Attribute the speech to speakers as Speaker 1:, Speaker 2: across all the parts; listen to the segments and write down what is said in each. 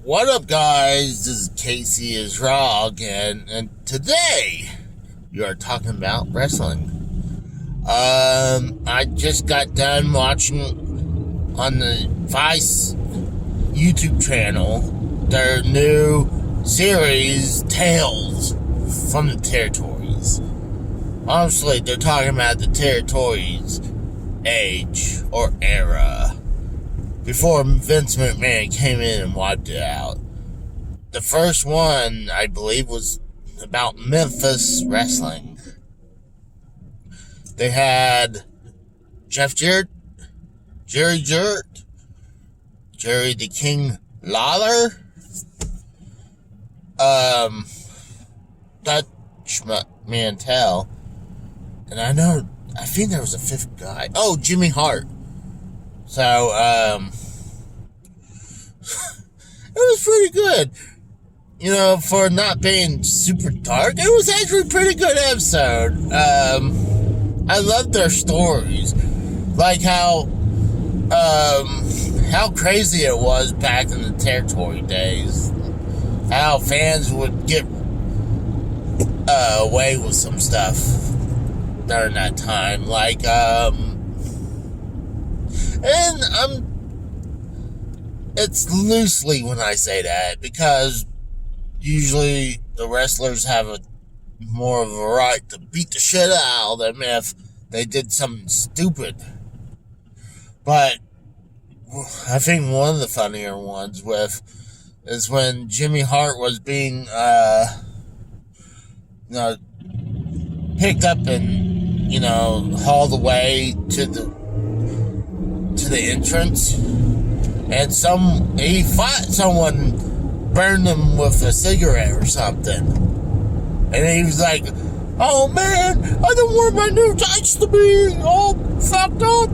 Speaker 1: What up, guys? This is Casey is Rog, and today we are talking about wrestling. I just got done watching on the Vice YouTube channel their new series, Tales from the Territories. Honestly, they're talking about the Territories age or era before Vince McMahon came in and wiped it out. The first one, I believe, was about Memphis wrestling. They had Jeff Jarrett, Jerry Jarrett, Jerry the King Lawler, Dutch Mantel, and I think there was a fifth guy. Oh, Jimmy Hart. So, it was pretty good. You know, for not being super dark, it was actually a pretty good episode. I loved their stories. Like how crazy it was back in the territory days. How fans would get away with some stuff during that time. Like, and it's loosely when I say that, because usually the wrestlers have more of a right to beat the shit out of them if they did something stupid. But I think one of the funnier ones is when Jimmy Hart was being picked up and hauled away to the entrance, and he fought someone, burned them with a cigarette or something, and he was like, "Oh man, I don't want my new tights to be all fucked up."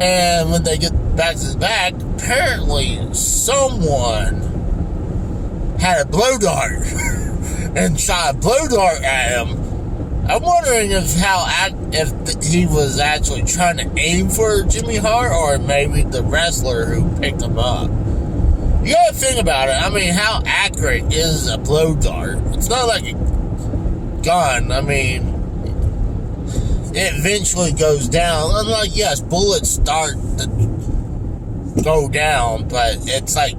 Speaker 1: And when they get back to the back, apparently someone had a blow dart and shot a blow dart at him. I'm wondering if he was actually trying to aim for Jimmy Hart, or maybe the wrestler who picked him up. You gotta think about it. I mean, how accurate is a blow dart? It's not like a gun. I mean, it eventually goes down. Unlike, yes, bullets start to go down, but it's like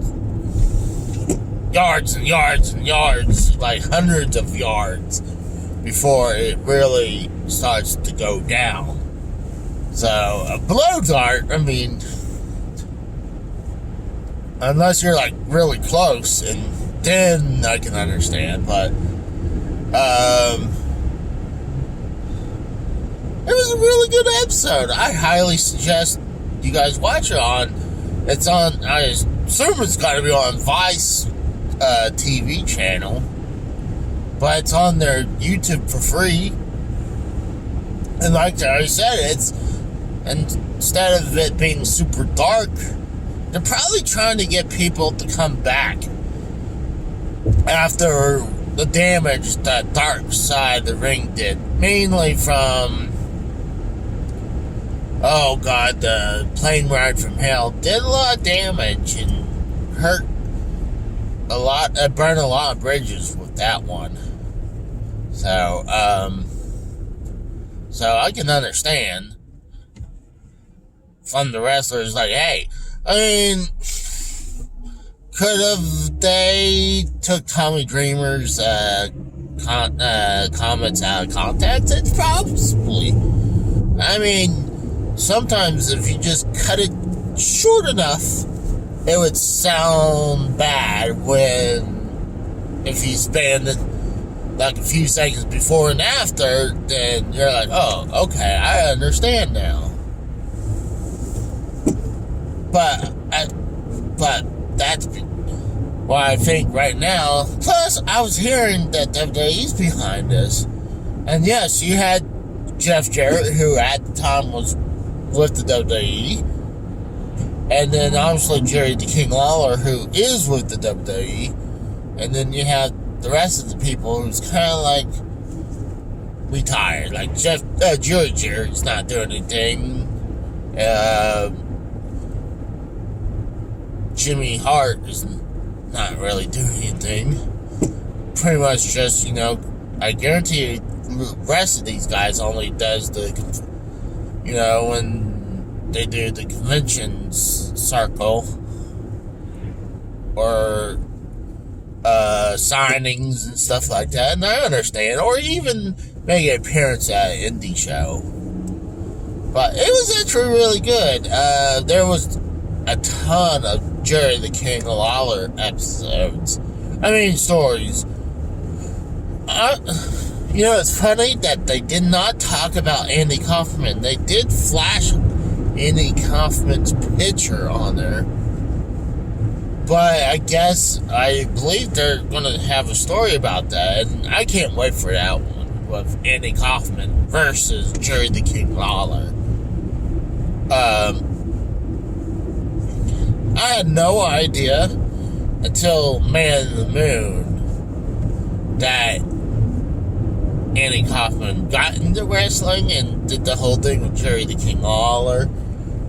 Speaker 1: yards and yards and yards, like hundreds of yards, before it really starts to go down. So, a blow dart, I mean, unless you're like really close, and then I can understand, but it was a really good episode. I highly suggest you guys watch it it's on, I assume it's gotta be on Vice TV channel, but it's on their YouTube for free. And like I said, instead of it being super dark, they're probably trying to get people to come back after the damage that Dark Side of the Ring did. Mainly from, oh god, the plane ride from hell did a lot of damage and hurt a lot, burned a lot of bridges with that one. So, I can understand from the wrestlers, like, hey, I mean, could have they took Tommy Dreamer's comments out of context? It's probably. I mean, sometimes if you just cut it short enough, it would sound bad if you span it like a few seconds before and after, then you're like, oh, okay, I understand now. But that's why I think right now. Plus, I was hearing that WWE's behind this, and yes, you had Jeff Jarrett, who at the time was with the WWE, and then obviously Jerry the King Lawler, who is with the WWE, and then you have the rest of the people who's kind of like retired, like Jerry Jarrett's not doing anything. Jimmy Hart is not really doing anything. Pretty much just, I guarantee the rest of these guys only does the, when they do the conventions circle or signings and stuff like that, and I understand, or even make an appearance at an indie show. But it was actually really good. There was a ton of Jerry the King Lawler episodes. Stories. It's funny that they did not talk about Andy Kaufman. They did flash Andy Kaufman's picture on there. But I believe they're going to have a story about that. And I can't wait for that one with Andy Kaufman versus Jerry the King Lawler. I had no idea until Man in the Moon that Andy Kaufman got into wrestling and did the whole thing with Jerry the King Lawler.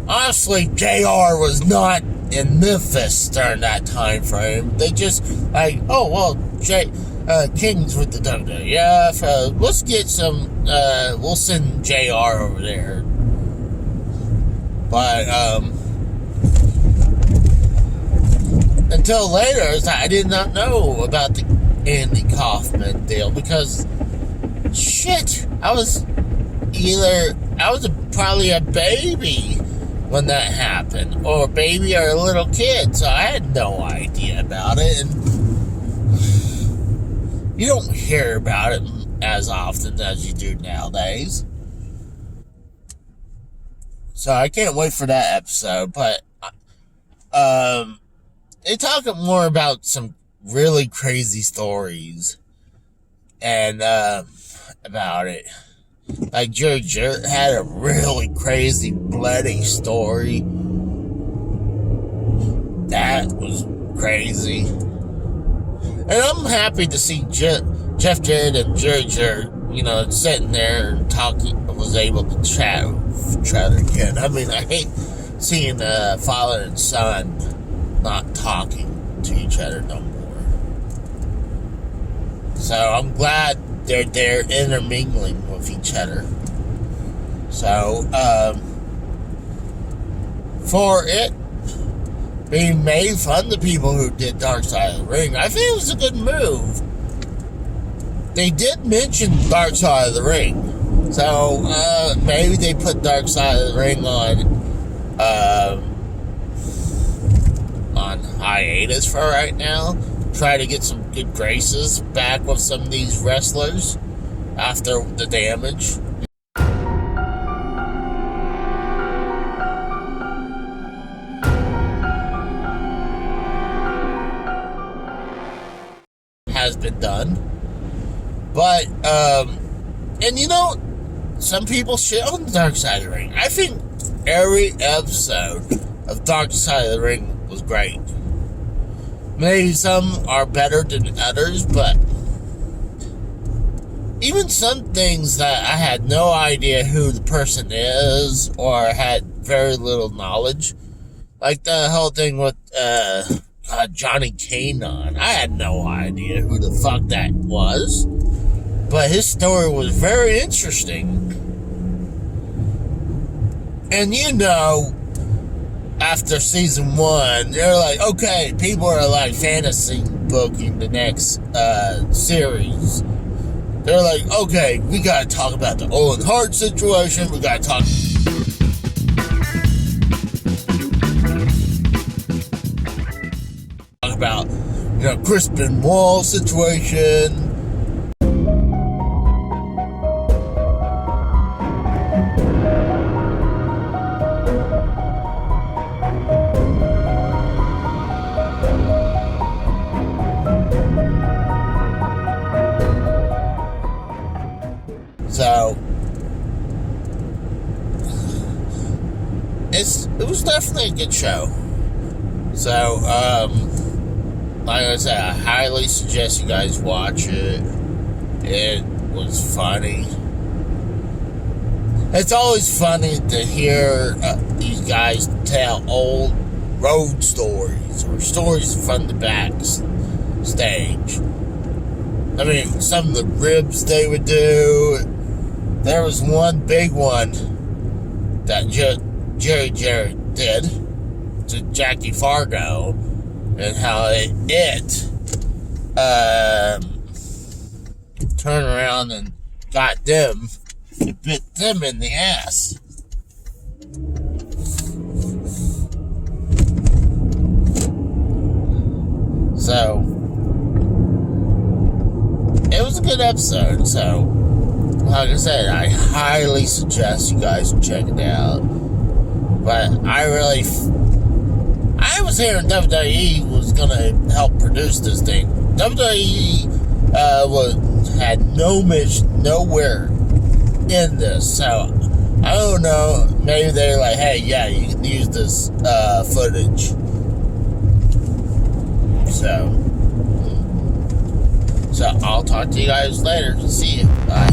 Speaker 1: Honestly, JR was not in Memphis during that time frame. They just King's with the WWF. Let's get some. We'll send JR over there. But until later, I did not know about the Andy Kaufman deal because shit, I was probably a baby when that happened, or a baby or a little kid, so I had no idea about it, and you don't hear about it as often as you do nowadays. So I can't wait for that episode, but they talk more about some really crazy stories and about it. Like Jerry Jarrett had a really crazy, bloody story. That was crazy. And I'm happy to see Jeff Jarrett and Jerry Jarrett, sitting there and talking, was able to chat again. I hate seeing father and son not talking to each other no more. So I'm glad they're intermingling with each other. So, for it being made fun of people who did Dark Side of the Ring, I think it was a good move. They did mention Dark Side of the Ring. So, maybe they put Dark Side of the Ring on hiatus for right now. Try to get some good graces back with some of these wrestlers after the damage. Has been done. But, some people shit on the Dark Side of the Ring. I think every episode of Dark Side of the Ring was great. Maybe some are better than others, but even some things that I had no idea who the person is or had very little knowledge, like the whole thing with Johnny Kanon. I had no idea who the fuck that was, but his story was very interesting. And after season 1, they're like, okay, people are like fantasy booking the next series. They're like, okay, we gotta talk about the Owen Hart situation, we gotta talk about, Chris Benoit situation. So, it was definitely a good show. So, like I said, I highly suggest you guys watch it. It was funny. It's always funny to hear these guys tell old road stories or stories from the backstage. I mean, some of the ribs they would do. There was one big one that Jerry Jarrett did to Jackie Fargo, and how it turned around and got them, it bit them in the ass. So, it was a good episode. So, like I said, I highly suggest you guys check it out. But I was hearing WWE was going to help produce this thing. WWE had no mission, nowhere in this. So, I don't know. Maybe they're like, hey, yeah, you can use this footage. So I'll talk to you guys later. See you. Bye.